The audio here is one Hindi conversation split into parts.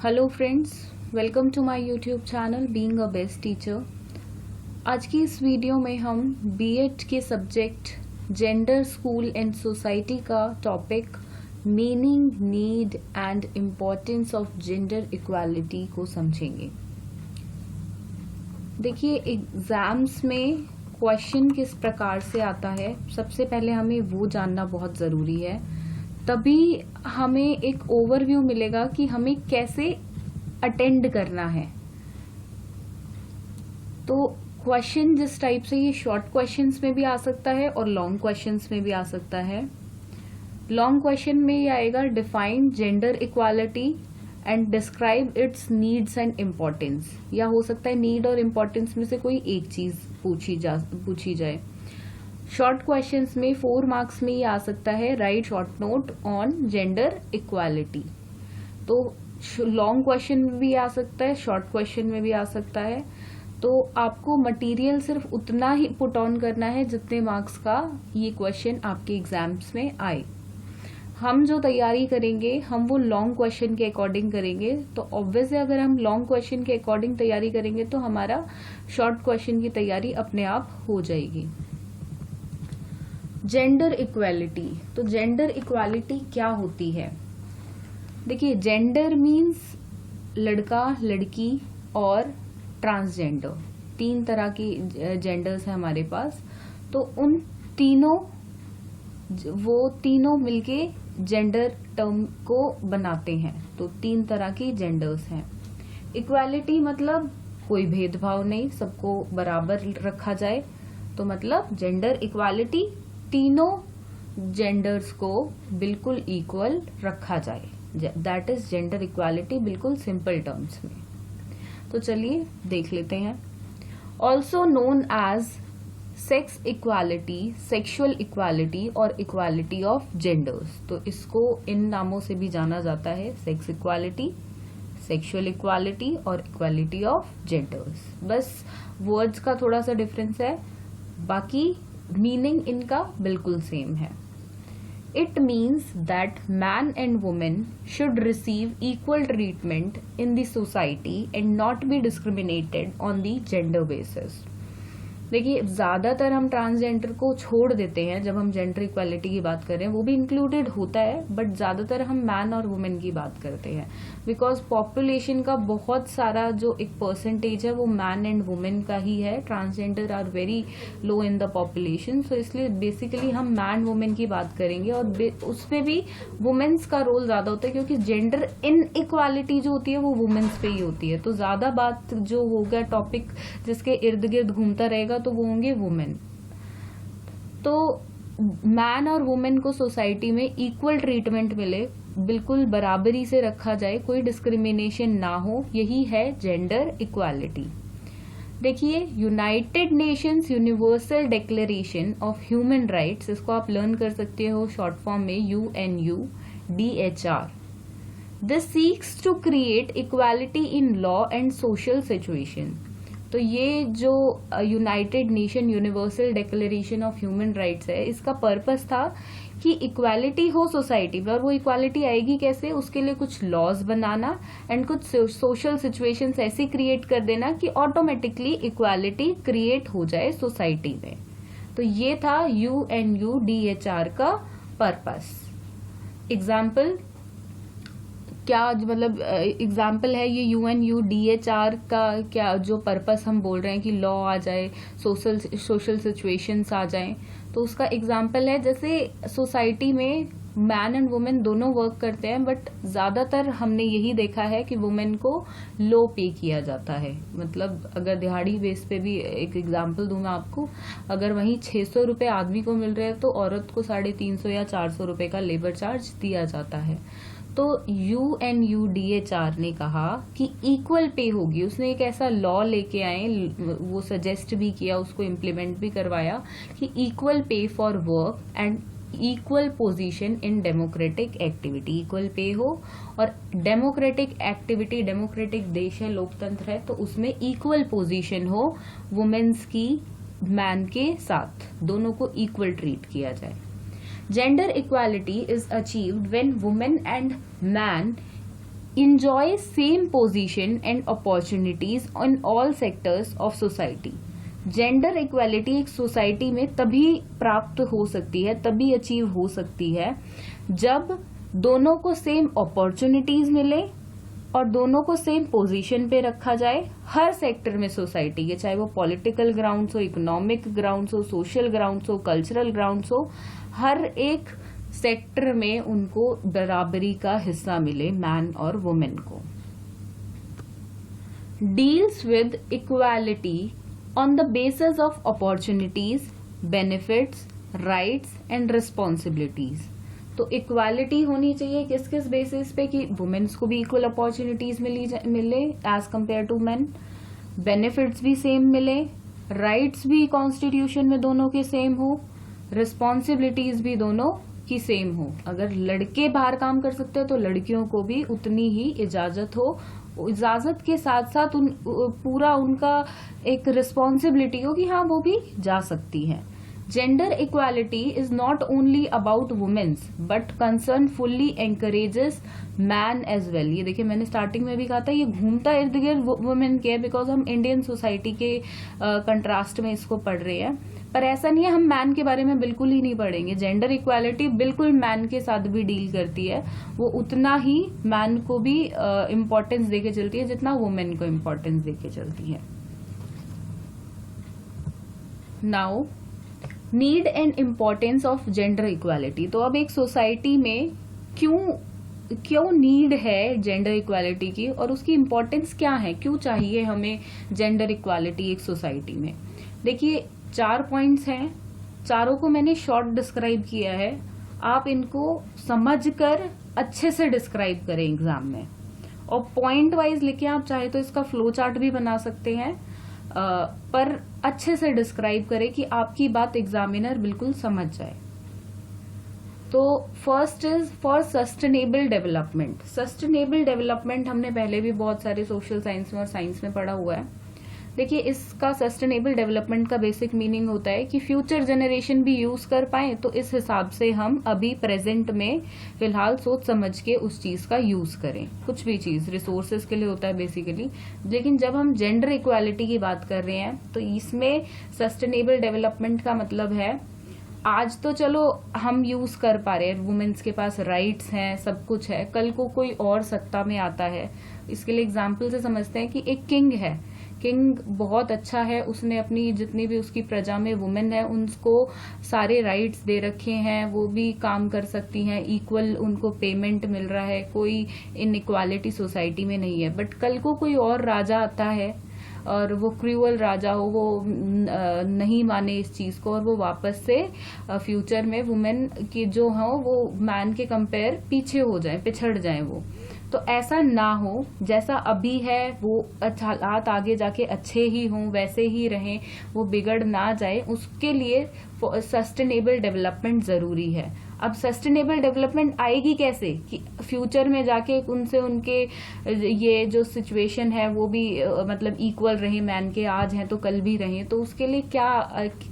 Hello friends, welcome to my YouTube channel being a best teacher. आज की इस वीडियो में हम बीएड के subject gender, school and society का topic meaning, need and importance of gender equality को समझेंगे। देखिए, एग्जाम्स में क्वेश्चन किस प्रकार से आता है, सबसे पहले हमें वो जानना बहुत ज़रूरी है। तभी हमें एक ओवरव्यू मिलेगा कि हमें कैसे अटेंड करना है। तो क्वेश्चन जिस टाइप से, ये शॉर्ट क्वेश्चंस में भी आ सकता है और लॉन्ग क्वेश्चंस में भी आ सकता है। लॉन्ग क्वेश्चन में ये आएगा, define gender equality and describe it's needs and importance, या हो सकता है नीड और इम्पोर्टेंस में से कोई एक चीज पूछी जाए। शॉर्ट क्वेश्चंस में 4 मार्क्स में ये आ सकता है, right short note on gender equality. तो लॉन्ग क्वेश्चन में भी आ सकता है, शॉर्ट क्वेश्चन में भी आ सकता है। तो आपको मटेरियल सिर्फ उतना ही पुट ऑन करना है जितने मार्क्स का ये क्वेश्चन आपके एग्जाम्स में आए। हम जो तैयारी करेंगे हम वो लॉन्ग क्वेश्चन के अकॉर्डिंग करेंगे। तो ऑब्वियसली अगर हम लॉन्ग क्वेश्चन के अकॉर्डिंग तैयारी करेंगे तो हमारा शॉर्ट क्वेश्चन की तैयारी अपने आप हो जाएगी। जेंडर इक्वालिटी, तो जेंडर इक्वालिटी क्या होती है? देखिए, जेंडर मीन्स लड़का, लड़की और ट्रांसजेंडर, 3 तरह की जेंडर्स हैं हमारे पास। तो उन तीनों मिलके जेंडर टर्म को बनाते हैं। तो 3 तरह की जेंडर्स हैं। इक्वालिटी मतलब कोई भेदभाव नहीं, सबको बराबर रखा जाए। तो मतलब जेंडर इक्वालिटी, तीनों जेंडर्स को बिल्कुल इक्वल रखा जाए, दैट इज जेंडर इक्वालिटी, बिल्कुल सिंपल टर्म्स में। तो चलिए देख लेते हैं। Also known as sex equality, sexual equality और इक्वालिटी ऑफ जेंडर्स। तो इसको इन नामों से भी जाना जाता है, सेक्स इक्वालिटी, सेक्सुअल इक्वालिटी और इक्वालिटी ऑफ जेंडर्स। बस वर्ड्स का थोड़ा सा डिफरेंस है, बाकी मीनिंग इनका बिल्कुल सेम है। It means that man and woman should receive equal treatment in the society and not be discriminated on the gender basis. देखिए, ज्यादातर हम ट्रांसजेंडर को छोड़ देते हैं जब हम जेंडर इक्वालिटी की बात कर रहे हैं, वो भी इंक्लूडेड होता है, बट ज्यादातर हम मैन और वुमेन की बात करते हैं। बिकॉज पॉपुलेशन का बहुत सारा जो एक परसेंटेज है वो मैन एंड वुमेन का ही है। Transgender are very low in the population, so इसलिए बेसिकली हम मैन वुमेन की बात करेंगे। और उसमें भी वुमेन्स का रोल ज्यादा होता है, क्योंकि जेंडर इन इक्वालिटी जो होती है वो वुमेन्स पे ही होती है। तो ज्यादा बात जो होगा, टॉपिक जिसके इर्द गिर्द घूमता रहेगा, तो वो होंगे वुमेन। तो मैन और वुमेन को सोसाइटी में इक्वल ट्रीटमेंट मिले, बिल्कुल बराबरी से रखा जाए, कोई डिस्क्रिमिनेशन ना हो, यही है जेंडर इक्वालिटी। देखिए, United Nations Universal Declaration of Human Rights, इसको आप लर्न कर सकते हो शॉर्ट फॉर्म में UNUDHR। This seeks to create equality in law and social situation. तो ये जो United Nation Universal Declaration of Human Rights है, इसका पर्पस था कि इक्वालिटी हो सोसाइटी में। और वो इक्वालिटी आएगी कैसे? उसके लिए कुछ लॉज बनाना एंड कुछ सोशल सिचुएशंस ऐसी क्रिएट कर देना कि ऑटोमेटिकली इक्वालिटी क्रिएट हो जाए सोसाइटी में। तो ये था UNUDHR का पर्पस। एग्जाम्पल क्या, मतलब एग्जाम्पल है ये UNUDHR का, क्या जो पर्पस हम बोल रहे हैं कि लॉ आ जाए, सोशल सिचुएशंस आ जाएं, तो उसका एग्जाम्पल है जैसे सोसाइटी में मैन एंड वुमेन दोनों वर्क करते हैं, बट ज्यादातर हमने यही देखा है कि वुमेन को लो पे किया जाता है। मतलब अगर दिहाड़ी बेस पे भी एक एग्जाम्पल दूं मैं आपको, अगर वहीं 600 रुपए आदमी को मिल रहे हैं तो औरत को 350 या 400 रुपए का लेबर चार्ज दिया जाता है। तो UNUDHR ने कहा कि इक्वल पे होगी। उसने एक ऐसा लॉ लेके आए, वो सजेस्ट भी किया, उसको इम्प्लीमेंट भी करवाया कि equal pay for work and equal position in democratic activity. Equal pay हो और डेमोक्रेटिक एक्टिविटी, डेमोक्रेटिक देश है, लोकतंत्र है, तो उसमें इक्वल पोजीशन हो वुमेन्स की मैन के साथ, दोनों को इक्वल ट्रीट किया जाए। Gender equality is achieved when women and man enjoy same position and opportunities in all sectors of society. Gender equality एक सोसाइटी में तभी प्राप्त हो सकती है, तभी अचीव हो सकती है जब दोनों को सेम अपॉर्चुनिटीज मिले और दोनों को सेम पोजीशन पे रखा जाए हर सेक्टर में सोसाइटी के, चाहे वो पॉलिटिकल ग्राउंड्स हो, इकोनॉमिक ग्राउंड्स हो, सोशल ग्राउंड्स हो, कल्चरल ग्राउंड्स हो, हर एक सेक्टर में उनको बराबरी का हिस्सा मिले मैन और वुमेन को. Deals with equality on the basis of opportunities, benefits, rights and responsibilities. तो इक्वालिटी होनी चाहिए किस किस बेसिस पे कि वुमेन्स को भी इक्वल अपॉर्चुनिटीज मिले as compare to men, benefits भी सेम मिले, राइट्स भी कॉन्स्टिट्यूशन में दोनों के सेम हो, रिस्पॉन्सिबिलिटीज भी दोनों की सेम हो. अगर लड़के बाहर काम कर सकते हो तो लड़कियों को भी उतनी ही इजाजत हो. इजाजत के साथ साथ पूरा उनका एक रिस्पॉन्सिबिलिटी हो कि हाँ वो भी जा सकती है. Gender equality is not only about womens but concern fully encourages man as well. ये देखिए मैंने स्टार्टिंग में भी कहा था ये घूमता इर्द गिर्द वुमेन के, बिकॉज हम इंडियन सोसाइटी के कंट्रास्ट में इसको पढ़ रहे हैं. पर ऐसा नहीं है हम मैन के बारे में बिल्कुल ही नहीं पढ़ेंगे. जेंडर इक्वालिटी बिल्कुल मैन के साथ भी डील करती है. वो उतना ही मैन को भी इम्पोर्टेंस देके चलती है जितना वुमेन को इम्पोर्टेंस देके चलती है. Now need and importance of gender equality. तो अब एक सोसाइटी में क्यों नीड है जेंडर इक्वालिटी की और उसकी इम्पोर्टेंस क्या है, क्यों चाहिए हमें जेंडर इक्वालिटी एक सोसाइटी में. देखिए 4 पॉइंट्स हैं, चारों को मैंने शॉर्ट डिस्क्राइब किया है. आप इनको समझकर अच्छे से डिस्क्राइब करें एग्जाम में और पॉइंट वाइज लिखे. आप चाहे तो इसका फ्लो चार्ट भी बना सकते हैं, पर अच्छे से डिस्क्राइब करें कि आपकी बात एग्जामिनर बिल्कुल समझ जाए. तो first is for sustainable development. Sustainable development हमने पहले भी बहुत सारे सोशल साइंस में और साइंस में पढ़ा हुआ है. देखिए इसका सस्टेनेबल डेवलपमेंट का बेसिक मीनिंग होता है कि फ्यूचर जनरेशन भी यूज कर पाए. तो इस हिसाब से हम अभी प्रेजेंट में फिलहाल सोच समझ के उस चीज का यूज करें. कुछ भी चीज रिसोर्सेज के लिए होता है बेसिकली, लेकिन जब हम जेंडर इक्वालिटी की बात कर रहे हैं तो इसमें सस्टेनेबल डेवलपमेंट का मतलब है आज तो चलो हम यूज कर पा रहे हैं, वुमेन्स के पास राइट्स हैं, सब कुछ है. कल को कोई और सत्ता में आता है. इसके लिए एग्जाम्पल से समझते हैं कि एक किंग है. किंग बहुत अच्छा है, उसने अपनी जितनी भी उसकी प्रजा में वुमेन है उनको सारे राइट्स दे रखे हैं, वो भी काम कर सकती हैं, इक्वल उनको पेमेंट मिल रहा है, कोई इनइक्वालिटी सोसाइटी में नहीं है. बट कल को कोई और राजा आता है और वो क्रूअल राजा हो, वो नहीं माने इस चीज को और वो वापस से फ्यूचर में वुमेन की जो हो वो मैन के कंपेयर पीछे हो जाए, पिछड़ जाए वो. तो ऐसा ना हो, जैसा अभी है वो हालात आगे जाके अच्छे ही हों, वैसे ही रहें, वो बिगड़ ना जाए, उसके लिए सस्टेनेबल डेवलपमेंट जरूरी है. अब सस्टेनेबल डेवलपमेंट आएगी कैसे कि फ्यूचर में जाके उनसे उनके ये जो सिचुएशन है वो भी मतलब इक्वल रहे, मैन के आज हैं तो कल भी रहें. तो उसके लिए क्या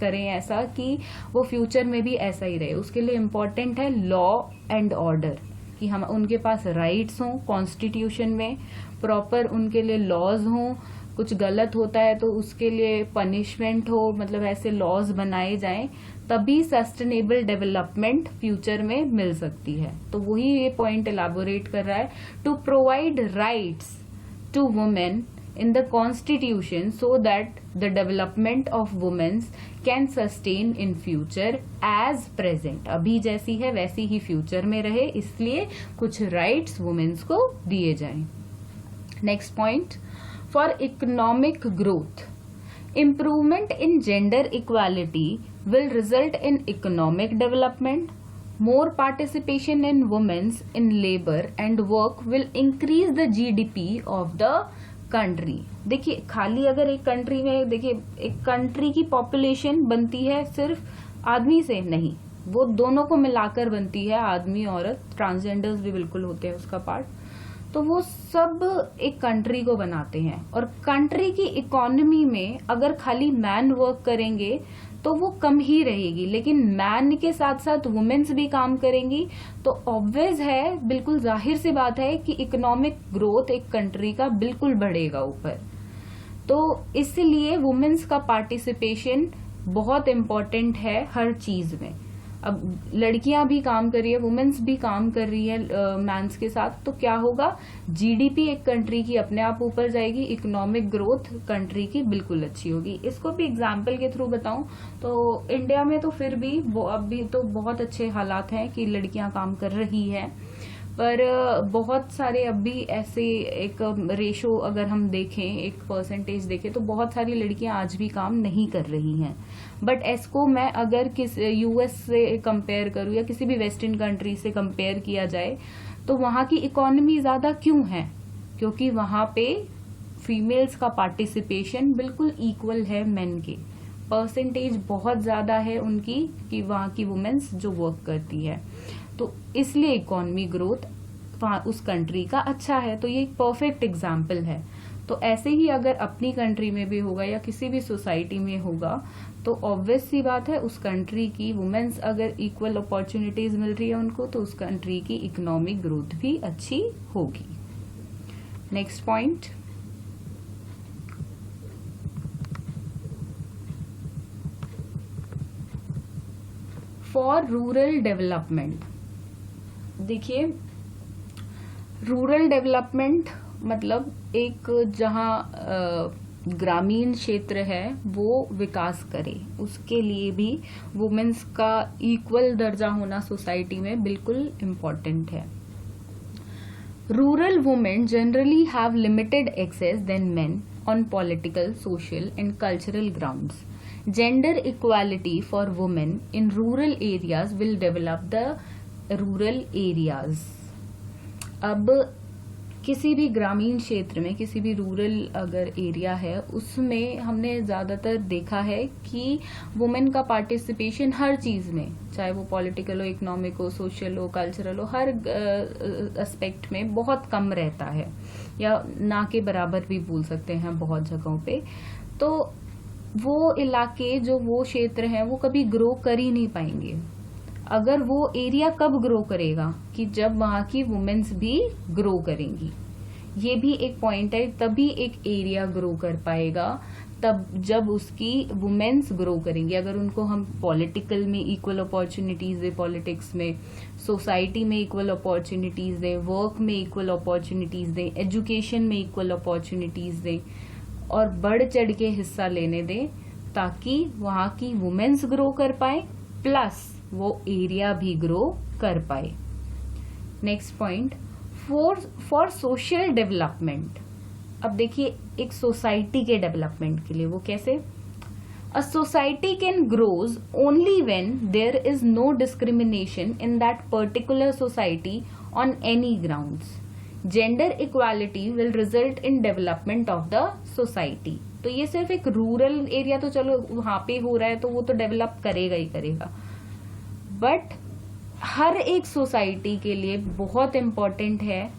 करें ऐसा कि वो फ्यूचर में भी ऐसा ही रहे. उसके लिए इम्पोर्टेंट है लॉ एंड ऑर्डर, कि हम उनके पास राइट्स हों, कॉन्स्टिट्यूशन में प्रॉपर उनके लिए लॉज हों. कुछ गलत होता है तो उसके लिए पनिशमेंट हो, मतलब ऐसे लॉज बनाए जाएं, तभी सस्टेनेबल डेवलपमेंट फ्यूचर में मिल सकती है. तो वही ये पॉइंट एलाबोरेट कर रहा है. To provide rights to women in the constitution so that the development of women can sustain in future as present. अभी जैसी है वैसी ही फ्यूचर में रहे, इसलिए कुछ राइट्स वुमेन्स को दिए जाएं. Next point, for economic growth. Improvement in gender equality will result in economic development. More participation in women's in labor and work will increase the GDP of the country. देखिए खाली अगर एक कंट्री में, देखिए एक कंट्री की पॉपुलेशन बनती है सिर्फ आदमी से नहीं, वो दोनों को मिलाकर बनती है, आदमी औरत, ट्रांसजेंडर्स भी बिल्कुल होते हैं उसका पार्ट. तो वो सब एक कंट्री को बनाते हैं. और कंट्री की इकोनॉमी में अगर खाली मैन वर्क करेंगे तो वो कम ही रहेगी, लेकिन मैन के साथ साथ वुमेन्स भी काम करेंगी तो ऑब्वियस है, बिल्कुल जाहिर सी बात है कि इकोनॉमिक ग्रोथ एक कंट्री का बिल्कुल बढ़ेगा ऊपर। तो इसलिए वुमेन्स का पार्टिसिपेशन बहुत इम्पोर्टेंट है हर चीज में। अब लड़कियां भी काम कर रही है, वुमेन्स भी काम कर रही है मैंस के साथ, तो क्या होगा, जीडीपी एक कंट्री की अपने आप ऊपर जाएगी, इकोनॉमिक ग्रोथ कंट्री की बिल्कुल अच्छी होगी। इसको भी एग्जाम्पल के थ्रू बताऊं तो इंडिया में तो फिर भी अभी तो बहुत अच्छे हालात हैं कि लड़कियां काम कर रही है, पर बहुत सारे अभी ऐसे एक रेशो अगर हम देखें, एक परसेंटेज देखें, तो बहुत सारी लड़कियां आज भी काम नहीं कर रही हैं। बट इसको मैं अगर यूएस से कंपेयर करूं या किसी भी वेस्टर्न कंट्री से कंपेयर किया जाए तो वहां की इकोनॉमी ज्यादा क्यों है, क्योंकि वहां पे फीमेल्स का पार्टिसिपेशन बिल्कुल इक्वल है मेन के, परसेंटेज बहुत ज्यादा है उनकी कि वहां की वुमेन्स जो वर्क करती है, तो इसलिए इकोनॉमी ग्रोथ उस कंट्री का अच्छा है। तो ये एक परफेक्ट एग्जाम्पल है। तो ऐसे ही अगर अपनी कंट्री में भी होगा या किसी भी सोसाइटी में होगा तो ऑब्वियस सी बात है, उस कंट्री की वुमेन्स अगर इक्वल अपॉर्चुनिटीज मिल रही है उनको, तो उस कंट्री की इकोनॉमिक ग्रोथ भी अच्छी होगी। Next point, for rural development. देखिए, रूरल डेवलपमेंट मतलब एक जहां ग्रामीण क्षेत्र है वो विकास करे, उसके लिए भी वुमेन्स का इक्वल दर्जा होना सोसाइटी में बिल्कुल इम्पोर्टेंट है। Rural women generally have limited access than men on political, social and cultural grounds. Gender equality for women in rural areas will develop the rural areas। अब किसी भी ग्रामीण क्षेत्र में, किसी भी रूरल अगर एरिया है, उसमें हमने ज्यादातर देखा है कि वुमेन का पार्टिसिपेशन हर चीज में, चाहे वो पॉलिटिकल हो, इकोनॉमिक हो, सोशल हो, कल्चरल हो, हर एस्पेक्ट में बहुत कम रहता है, या ना के बराबर भी बोल सकते हैं बहुत जगहों पे। तो वो इलाके, जो वो क्षेत्र हैं, वो कभी ग्रो कर ही नहीं पाएंगे। अगर वो एरिया कब ग्रो करेगा, कि जब वहां की वुमेन्स भी ग्रो करेंगी, ये भी एक पॉइंट है। तभी एक एरिया ग्रो कर पाएगा, तब जब उसकी वुमेन्स ग्रो करेंगी। अगर उनको हम पॉलिटिकल में इक्वल अपॉर्चुनिटीज दे, पॉलिटिक्स में, सोसाइटी में इक्वल अपॉर्चुनिटीज दे, वर्क में इक्वल अपॉर्चुनिटीज दे, एजुकेशन में इक्वल अपॉर्चुनिटीज दे, और बढ़ चढ़ के हिस्सा लेने दें, ताकि वहां की वुमेन्स ग्रो कर पाए प्लस वो एरिया भी ग्रो कर पाए। Next point, for social development. अब देखिए, एक सोसाइटी के डेवलपमेंट के लिए वो कैसे, a society can grows only when there is no discrimination in that particular society on any grounds. Gender equality will result in development of the society. तो ये सिर्फ एक रूरल एरिया, तो चलो वहां पे हो रहा है तो वो तो डेवलप करेगा ही करेगा, बट हर एक सोसाइटी के लिए बहुत इम्पोर्टेंट है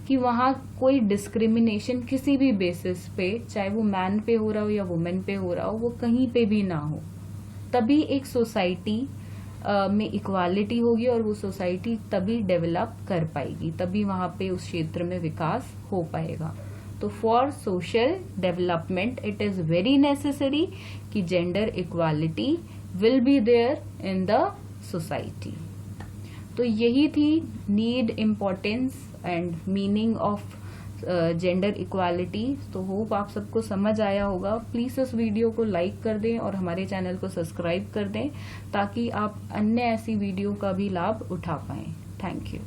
कि वहां कोई डिस्क्रिमिनेशन किसी भी बेसिस पे, चाहे वो मैन पे हो रहा हो या वुमेन पे हो रहा हो, वो कहीं पे भी ना हो। तभी एक सोसाइटी में इक्वालिटी होगी और वो सोसाइटी तभी डेवलप कर पाएगी, तभी वहां पे उस क्षेत्र में विकास हो पाएगा। तो for social development it is very necessary कि gender equality will be there in the society. तो यही थी need, importance and meaning of gender equality. तो होप आप सबको समझ आया होगा। प्लीज इस वीडियो को लाइक कर दें और हमारे चैनल को सब्सक्राइब कर दें, ताकि आप अन्य ऐसी वीडियो का भी लाभ उठा पाएं। Thank you.